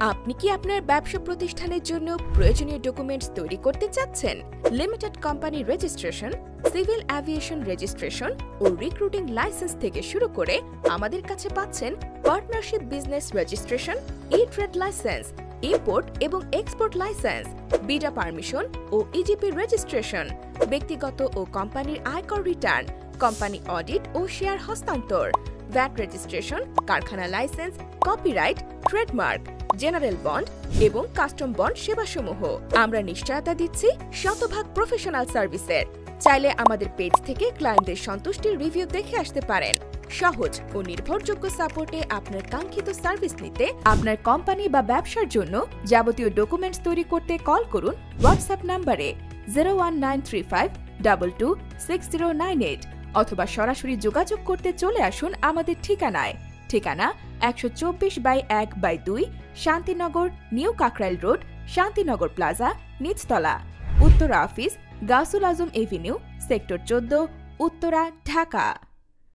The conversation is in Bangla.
আপনি কি আপনার ব্যবসা প্রতিষ্ঠানের জন্য প্রয়োজনীয় ডকুমেন্টস তৈরি করতে চাচ্ছেন? Limited company registration, civil aviation registration ও রিক্রুটিং লাইসেন্স থেকে শুরু করে আমাদের কাছে পাচ্ছেন partnership business registration, e trade licence, import এবং এক্সপোর্ট লাইসেন্স, বিডা পারমিশন ও ইজিপি রেজিস্ট্রেশন, ব্যক্তিগত ও কোম্পানির আয়কর রিটার্ন, কোম্পানি অডিট ও শেয়ার হস্তান্তর, ভ্যাট রেজিস্ট্রেশন, কারখানা licence, copyright, trademark, general bond এবং কাস্টম বন্ড সেবাসমূহ। আমরা নিশ্চয়তা দিচ্ছি শতভাগ প্রফেশনাল সার্ভিসের। চাইলে আমাদের পেজ থেকে ক্লায়েন্টদের সন্তুষ্টির রিভিউ দেখে আসতে পারেন। সহজ ও নির্ভরযোগ্য সাপোর্টে আপনার কাঙ্ক্ষিত সার্ভিস নিতে আপনার কোম্পানি বা ব্যবসার জন্য যাবতীয় ডকুমেন্টস তৈরি করতে কল করুন হোয়াটসঅ্যাপ নাম্বারে 01935226098 অথবা সরাসরি যোগাযোগ করতে চলে আসুন আমাদের ঠিকানায়। ঠিকানা 124/1/2 Shantinagar, new Kakrail road, Shantinagar plaza, নিচতলা, Uttara office, Gausul Azam avenue, sector 14, Uttara, Dhaka.